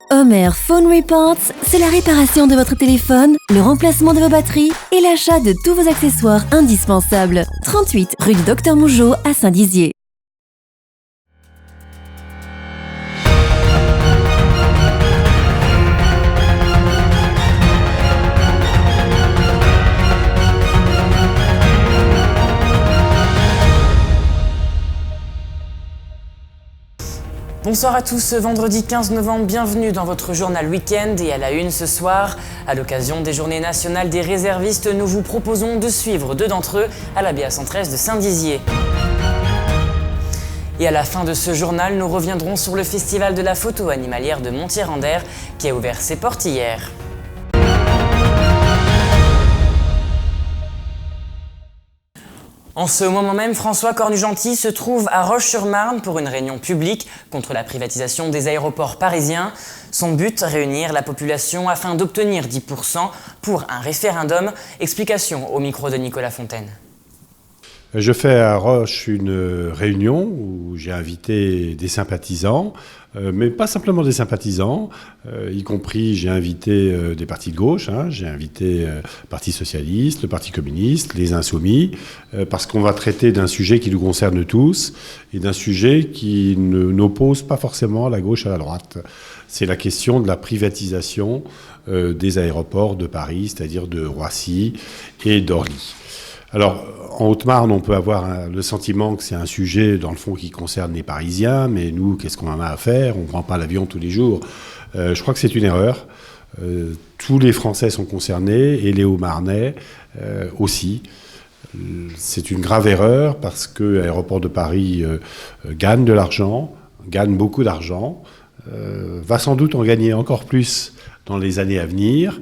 Homer Phone Reports, c'est la réparation de votre téléphone, le remplacement de vos batteries et l'achat de tous vos accessoires indispensables. 38 rue du Docteur Mougeot à Saint-Dizier. Bonsoir à tous, vendredi 15 novembre, bienvenue dans votre journal week-end et à la une ce soir. À l'occasion des journées nationales des réservistes, nous vous proposons de suivre deux d'entre eux à la BA 113 de Saint-Dizier. Et à la fin de ce journal, nous reviendrons sur le festival de la photo animalière de Montier-en-Der qui a ouvert ses portes hier. En ce moment même, François Cornu-Gentil se trouve à Roche-sur-Marne pour une réunion publique contre la privatisation des aéroports parisiens. Son but, réunir la population afin d'obtenir 10% pour un référendum. Explication au micro de Nicolas Fontaine. Je fais à Roche une réunion où j'ai invité des sympathisants, mais pas simplement des sympathisants, y compris j'ai invité des partis de gauche, j'ai invité le Parti Socialiste, le Parti Communiste, les Insoumis, parce qu'on va traiter d'un sujet qui nous concerne tous et d'un sujet qui n'oppose pas forcément la gauche à la droite. C'est la question de la privatisation des aéroports de Paris, c'est-à-dire de Roissy et d'Orly. Alors, en Haute-Marne, on peut avoir le sentiment que c'est un sujet, dans le fond, qui concerne les Parisiens, mais nous, qu'est-ce qu'on en a à faire ? On ne prend pas l'avion tous les jours. Je crois que c'est une erreur. Tous les Français sont concernés, et les Hauts-Marnais aussi. C'est une grave erreur, parce que l'aéroport de Paris gagne de l'argent, gagne beaucoup d'argent, va sans doute en gagner encore plus dans les années à venir,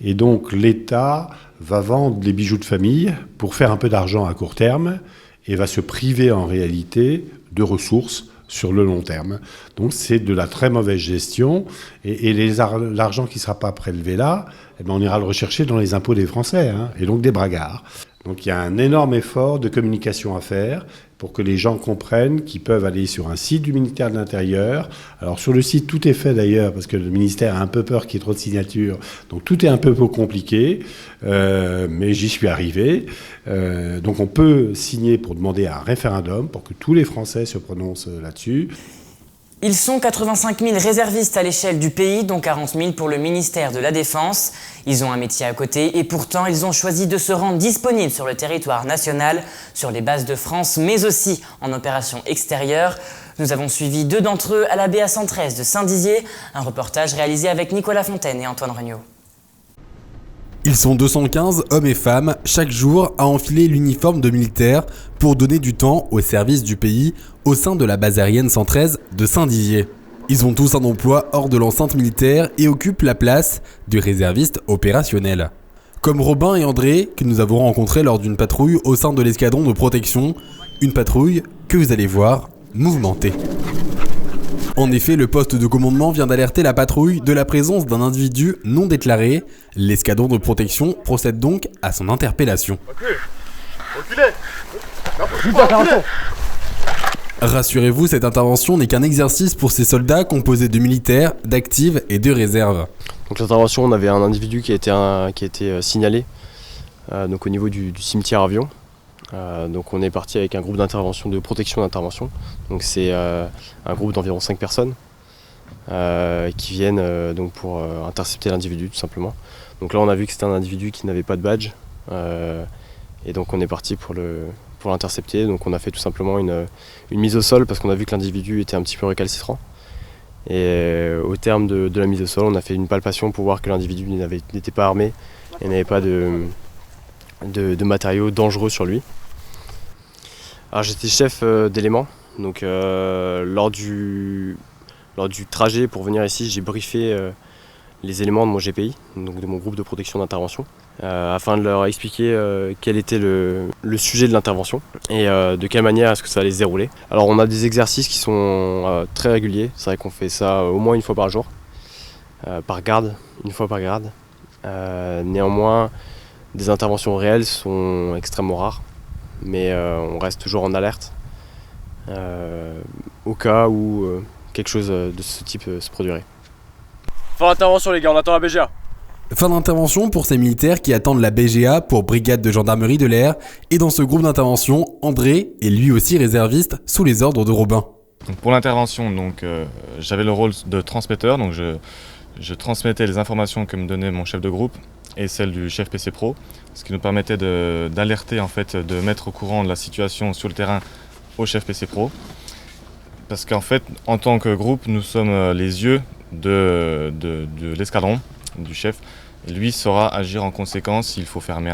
et donc l'État va vendre les bijoux de famille pour faire un peu d'argent à court terme et va se priver en réalité de ressources sur le long terme. Donc c'est de la très mauvaise gestion et l'argent qui ne sera pas prélevé là, on ira le rechercher dans les impôts des Français, et donc des bragards. Donc il y a un énorme effort de communication à faire pour que les gens comprennent qu'ils peuvent aller sur un site du ministère de l'Intérieur. Alors sur le site, tout est fait d'ailleurs, parce que le ministère a un peu peur qu'il y ait trop de signatures. Donc tout est un peu compliqué, mais j'y suis arrivé. Donc on peut signer pour demander un référendum, pour que tous les Français se prononcent là-dessus. Ils sont 85 000 réservistes à l'échelle du pays, dont 40 000 pour le ministère de la Défense. Ils ont un métier à côté et pourtant ils ont choisi de se rendre disponibles sur le territoire national, sur les bases de France, mais aussi en opération extérieure. Nous avons suivi deux d'entre eux à la BA 113 de Saint-Dizier, un reportage réalisé avec Nicolas Fontaine et Antoine Regnault. Ils sont 215 hommes et femmes chaque jour à enfiler l'uniforme de militaire pour donner du temps au service du pays au sein de la base aérienne 113 de Saint-Dizier. Ils ont tous un emploi hors de l'enceinte militaire et occupent la place du réserviste opérationnel. Comme Robin et André, que nous avons rencontrés lors d'une patrouille au sein de l'escadron de protection, une patrouille que vous allez voir mouvementée. En effet, le poste de commandement vient d'alerter la patrouille de la présence d'un individu non déclaré. L'escadron de protection procède donc à son interpellation. Rassurez-vous, cette intervention n'est qu'un exercice pour ces soldats composés de militaires, d'actifs et de réserves. Donc l'intervention, on avait un individu qui a été signalé donc au niveau du cimetière avion. Donc on est parti avec un groupe d'intervention, de protection d'intervention. Donc c'est un groupe d'environ 5 personnes qui viennent donc pour intercepter l'individu tout simplement. Donc là on a vu que c'était un individu qui n'avait pas de badge et donc on est parti pour l'intercepter. Donc on a fait tout simplement une mise au sol parce qu'on a vu que l'individu était un petit peu récalcitrant. Et au terme de la mise au sol, on a fait une palpation pour voir que l'individu n'était pas armé et n'avait pas de matériaux dangereux sur lui. Alors j'étais chef d'élément, donc lors du trajet pour venir ici, j'ai briefé les éléments de mon GPI, donc de mon groupe de protection d'intervention, afin de leur expliquer quel était le sujet de l'intervention et de quelle manière est-ce que ça allait se dérouler. Alors on a des exercices qui sont très réguliers, c'est vrai qu'on fait ça au moins une fois par jour, par garde, une fois par garde. Néanmoins, des interventions réelles sont extrêmement rares, mais on reste toujours en alerte au cas où quelque chose de ce type se produirait. Fin d'intervention les gars, on attend la BGA. Fin d'intervention pour ces militaires qui attendent la BGA pour Brigade de Gendarmerie de l'Air. Et dans ce groupe d'intervention, André est lui aussi réserviste sous les ordres de Robin. Donc pour l'intervention, j'avais le rôle de transmetteur, donc je transmettais les informations que me donnait mon chef de groupe et celle du chef PC Pro, ce qui nous permettait d'alerter, en fait, de mettre au courant de la situation sur le terrain au chef PC Pro. Parce qu'en fait, en tant que groupe, nous sommes les yeux de l'escadron, du chef. Et lui saura agir en conséquence s'il faut fermer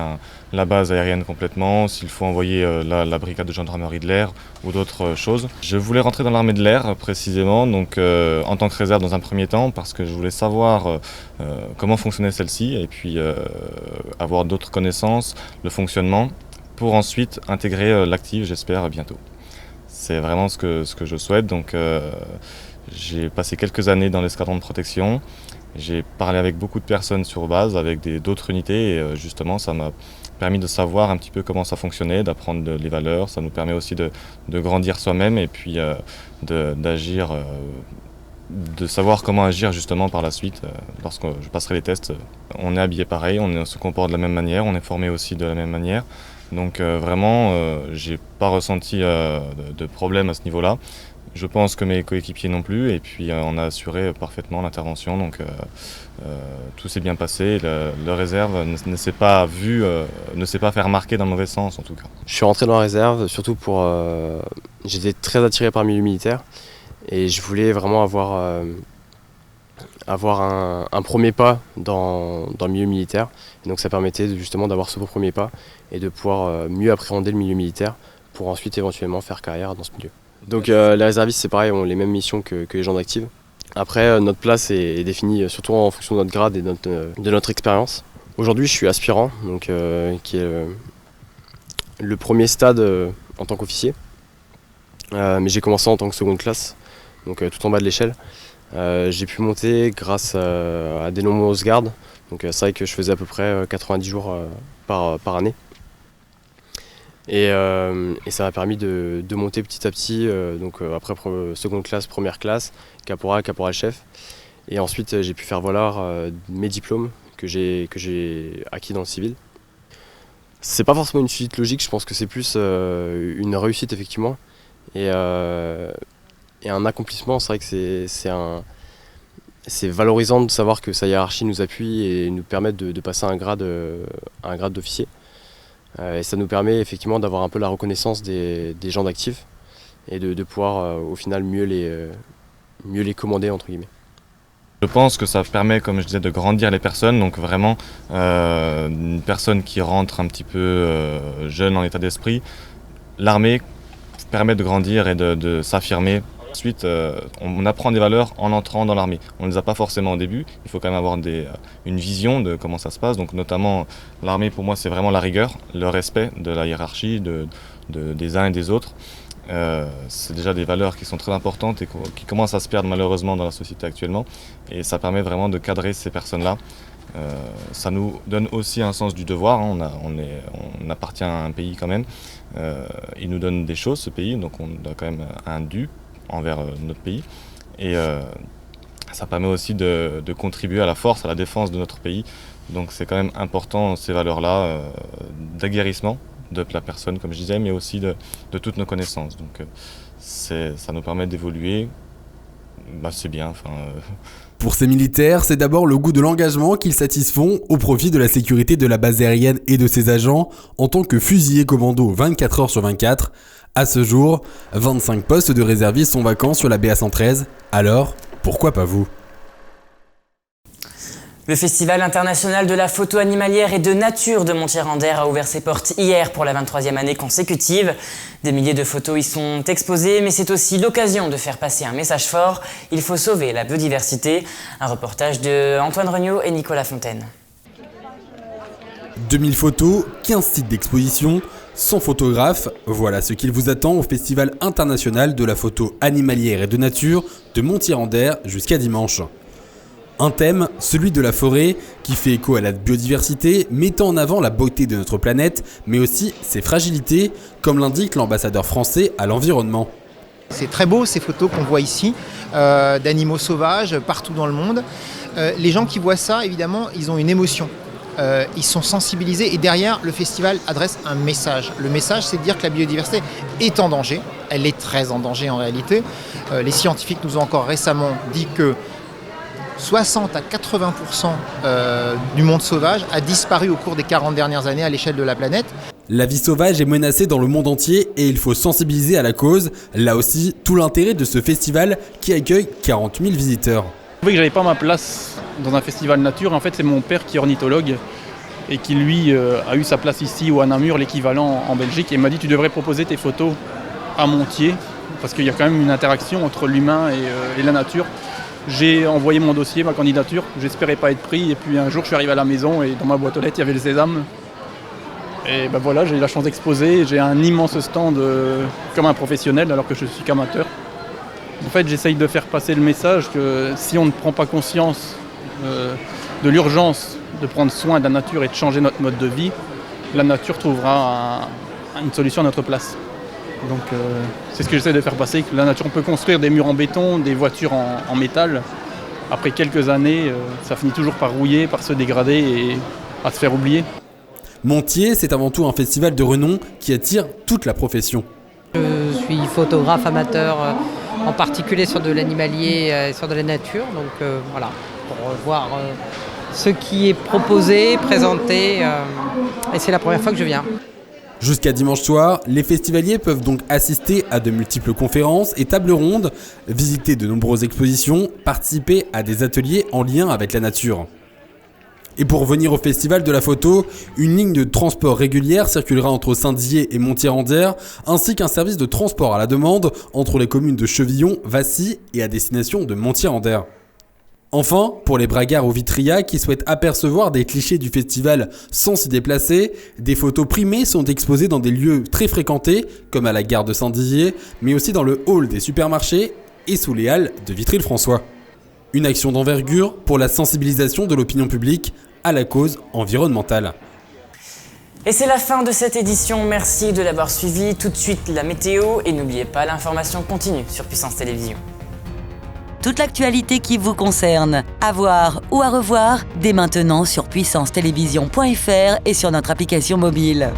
la base aérienne complètement, s'il faut envoyer la brigade de gendarmerie de l'air ou d'autres choses. Je voulais rentrer dans l'armée de l'air précisément, donc en tant que réserve dans un premier temps, parce que je voulais savoir comment fonctionnait celle-ci et puis avoir d'autres connaissances, le fonctionnement, pour ensuite intégrer l'active, j'espère, bientôt. C'est vraiment ce que je souhaite. Donc j'ai passé quelques années dans l'escadron de protection. J'ai parlé avec beaucoup de personnes sur base, avec d'autres unités, et justement ça m'a permis de savoir un petit peu comment ça fonctionnait, d'apprendre les valeurs. Ça nous permet aussi de grandir soi-même et puis d'agir, de savoir comment agir justement par la suite. Lorsque je passerai les tests, on est habillé pareil, on se comporte de la même manière, on est formé aussi de la même manière. Donc vraiment, j'ai pas ressenti de problème à ce niveau-là. Je pense que mes coéquipiers non plus, et puis on a assuré parfaitement l'intervention, donc tout s'est bien passé. Le réserve ne s'est pas fait remarquer dans le mauvais sens en tout cas. Je suis rentré dans la réserve surtout j'étais très attiré par le milieu militaire et je voulais vraiment avoir un premier pas dans le milieu militaire. Et donc ça permettait justement d'avoir ce premier pas et de pouvoir mieux appréhender le milieu militaire pour ensuite éventuellement faire carrière dans ce milieu. Donc les réservistes, c'est pareil, ont les mêmes missions que les gens d'active. Après, notre place est définie surtout en fonction de notre grade et de notre expérience. Aujourd'hui, je suis aspirant, donc, qui est le premier stade en tant qu'officier. Mais j'ai commencé en tant que seconde classe, donc tout en bas de l'échelle. J'ai pu monter grâce à des nombreuses gardes. Donc c'est vrai que je faisais à peu près 90 jours par année. Et ça m'a permis de monter petit à petit, après seconde classe, première classe, caporal, caporal-chef. Et ensuite j'ai pu faire valoir mes diplômes que j'ai acquis dans le civil. C'est pas forcément une suite logique, je pense que c'est plus une réussite effectivement. Et un accomplissement, c'est vrai que c'est valorisant de savoir que sa hiérarchie nous appuie et nous permet de passer à un grade d'officier. Et ça nous permet effectivement d'avoir un peu la reconnaissance des gens d'actifs et de pouvoir au final mieux les commander entre guillemets. Je pense que ça permet, comme je disais, de grandir les personnes. Donc vraiment, une personne qui rentre un petit peu jeune en état d'esprit, l'armée permet de grandir et de s'affirmer. Ensuite, on apprend des valeurs en entrant dans l'armée. On ne les a pas forcément au début, il faut quand même avoir une vision de comment ça se passe. Donc notamment, l'armée pour moi c'est vraiment la rigueur, le respect de la hiérarchie, des uns et des autres. C'est déjà des valeurs qui sont très importantes et qui commencent à se perdre malheureusement dans la société actuellement. Et ça permet vraiment de cadrer ces personnes-là. Ça nous donne aussi un sens du devoir, hein. On appartient à un pays quand même. Il nous donne des choses ce pays, donc on a quand même un dû envers notre pays et ça permet aussi de contribuer à la force, à la défense de notre pays. Donc c'est quand même important ces valeurs-là d'aguerrissement de la personne comme je disais, mais aussi de toutes nos connaissances. Donc ça nous permet d'évoluer, c'est bien. Pour ces militaires, c'est d'abord le goût de l'engagement qu'ils satisfont au profit de la sécurité de la base aérienne et de ses agents en tant que fusiliers commando 24 heures sur 24. À ce jour, 25 postes de réservistes sont vacants sur la BA113. Alors, pourquoi pas vous ? Le Festival international de la photo animalière et de nature de Montier-en-Der a ouvert ses portes hier pour la 23e année consécutive. Des milliers de photos y sont exposées, mais c'est aussi l'occasion de faire passer un message fort. Il faut sauver la biodiversité. Un reportage de Antoine Regnault et Nicolas Fontaine. 2000 photos, 15 sites d'exposition, 100 photographes, voilà ce qu'il vous attend au Festival international de la photo animalière et de nature de Montier-en-Der jusqu'à dimanche. Un thème, celui de la forêt, qui fait écho à la biodiversité, mettant en avant la beauté de notre planète, mais aussi ses fragilités, comme l'indique l'ambassadeur français à l'environnement. C'est très beau ces photos qu'on voit ici, d'animaux sauvages partout dans le monde. Les gens qui voient ça, évidemment, ils ont une émotion. Ils sont sensibilisés et derrière, le festival adresse un message. Le message, c'est de dire que la biodiversité est en danger. Elle est très en danger en réalité. Les scientifiques nous ont encore récemment dit que 60 à 80% du monde sauvage a disparu au cours des 40 dernières années à l'échelle de la planète. La vie sauvage est menacée dans le monde entier et il faut sensibiliser à la cause. Là aussi, tout l'intérêt de ce festival qui accueille 40 000 visiteurs. Je trouvais que j'avais pas ma place dans un festival nature. En fait, c'est mon père qui est ornithologue et qui, lui, a eu sa place ici ou à Namur, l'équivalent en Belgique. Et m'a dit, tu devrais proposer tes photos à Montier parce qu'il y a quand même une interaction entre l'humain et la nature. J'ai envoyé mon dossier, ma candidature. J'espérais pas être pris. Et puis un jour, je suis arrivé à la maison et dans ma boîte aux lettres, il y avait le sésame. Et ben voilà, j'ai eu la chance d'exposer. J'ai un immense stand comme un professionnel alors que je suis qu'amateur. En fait, j'essaye de faire passer le message que si on ne prend pas conscience de l'urgence de prendre soin de la nature et de changer notre mode de vie, la nature trouvera une solution à notre place. Donc c'est ce que j'essaie de faire passer, que la nature, on peut construire des murs en béton, des voitures en métal. Après quelques années, ça finit toujours par rouiller, par se dégrader et à se faire oublier. Montier, c'est avant tout un festival de renom qui attire toute la profession. Je suis photographe amateur, en particulier sur de l'animalier et sur de la nature. Donc voilà, pour voir ce qui est proposé, présenté. Et c'est la première fois que je viens. Jusqu'à dimanche soir, les festivaliers peuvent donc assister à de multiples conférences et tables rondes, visiter de nombreuses expositions, participer à des ateliers en lien avec la nature. Et pour venir au festival de la photo, une ligne de transport régulière circulera entre Saint-Dizier et Montier-en-Der, ainsi qu'un service de transport à la demande entre les communes de Chevillon, Vassy et à destination de Montier-en-Der. Enfin, pour les bragards ou vitrias qui souhaitent apercevoir des clichés du festival sans s'y déplacer, des photos primées sont exposées dans des lieux très fréquentés, comme à la gare de Saint-Dizier, mais aussi dans le hall des supermarchés et sous les halles de Vitry-le-François. Une action d'envergure pour la sensibilisation de l'opinion publique à la cause environnementale. Et c'est la fin de cette édition, merci de l'avoir suivi. Tout de suite la météo et n'oubliez pas, l'information continue sur Puissance Télévisions. Toute l'actualité qui vous concerne, à voir ou à revoir, dès maintenant sur puissancetélévision.fr et sur notre application mobile.